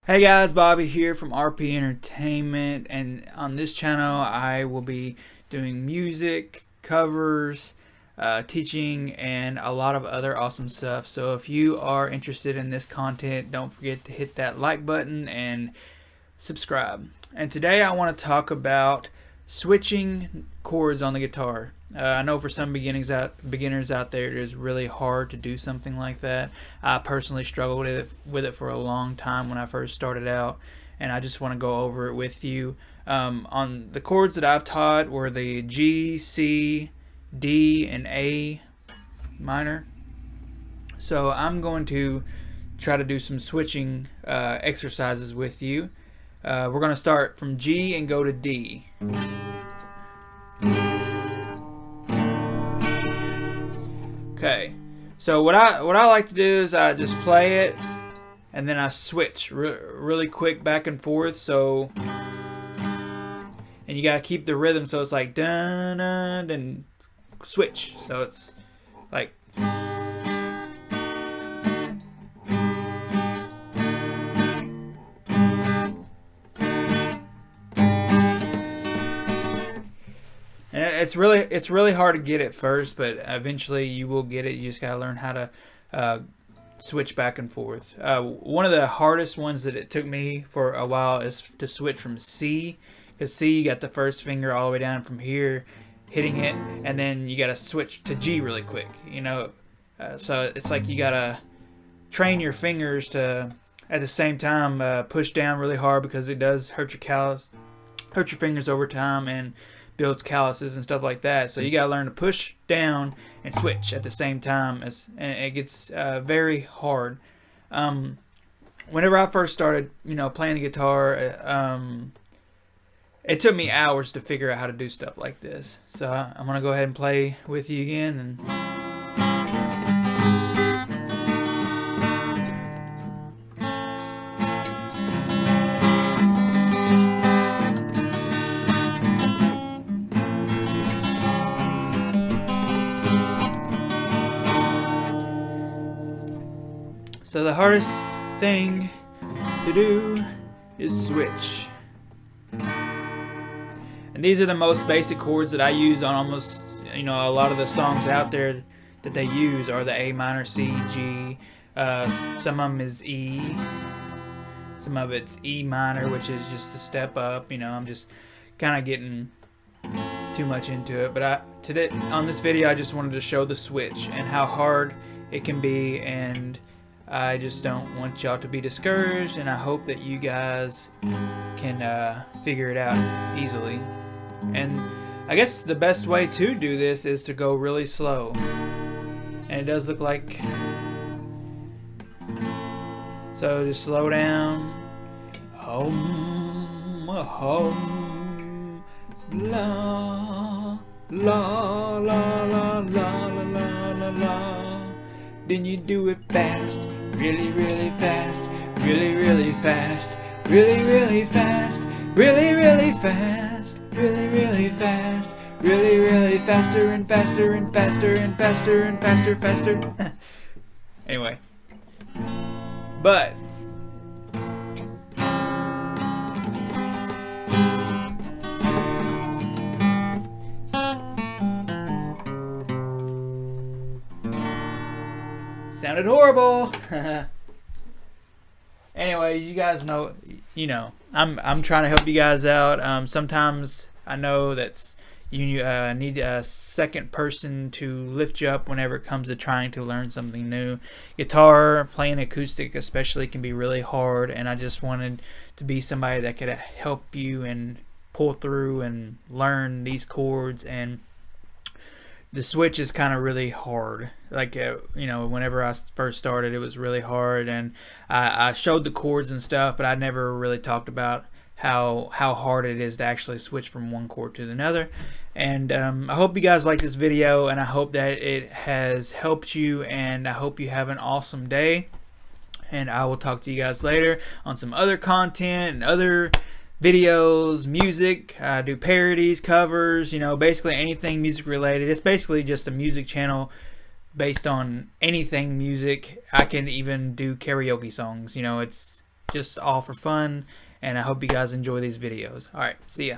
Hey guys, Bobby here from RP Entertainment, and on this channel I will be doing music, covers, teaching, and a lot of other awesome stuff. So if you are interested in this content, don't forget to hit that like button and subscribe. And today I want to talk about switching chords on the guitar. I know for some beginners out there, it is really hard to do something like that. I personally struggled with it for a long time when I first started out, and I just want to go over it with you. On the chords that I've taught were the G, C, D, and A minor. So I'm going to try to do some switching exercises with you. We're going to start from G and go to D. Okay, so what I like to do is I just play it and then I switch really quick back and forth. So, and you gotta keep the rhythm, so it's like dun dun, then switch. So it's like. It's really hard to get at first, but eventually you will get it. You just gotta learn how to switch back and forth. One of the hardest ones that it took me for a while is to switch from C, because C, you got the first finger all the way down from here, hitting it, and then you gotta switch to G really quick. So it's like you gotta train your fingers to at the same time push down really hard, because it does hurt your fingers over time and builds calluses and stuff like that. So you gotta learn to push down and switch at the same time, and it gets very hard. Whenever I first started, playing the guitar, it took me hours to figure out how to do stuff like this. So I'm gonna go ahead and play with you again. And so the hardest thing to do is switch. And these are the most basic chords that I use on almost, a lot of the songs out there that they use are the A minor, C, G. Some of them is E. Some of it's E minor, which is just a step up. I'm just kind of getting too much into it. But today on this video, I just wanted to show the switch and how hard it can be, and I just don't want y'all to be discouraged, and I hope that you guys can figure it out easily. And I guess the best way to do this is to go really slow. And it does look like. So just slow down. Hum, hum, la, la, la, la, la, la, la, la. Then you do it fast, really, really fast, really, really fast, really, really fast, really, really fast, really, really fast, really, really faster and faster and faster and faster and faster, faster. Anyway, but sounded horrible. Anyway, you guys know, I'm trying to help you guys out. Sometimes I know that you need a second person to lift you up whenever it comes to trying to learn something new. Guitar, playing acoustic especially, can be really hard, and I just wanted to be somebody that could help you and pull through and learn these chords. And the switch is kind of really hard. Like, whenever I first started, it was really hard, and I showed the chords and stuff, but I never really talked about how hard it is to actually switch from one chord to another. And I hope you guys like this video, and I hope that it has helped you, and I hope you have an awesome day. And I will talk to you guys later on some other content and other videos, music. I do parodies, covers, basically anything music related. It's basically just a music channel based on anything music. I can even do karaoke songs. It's just all for fun, and I hope you guys enjoy these videos. All right, see ya.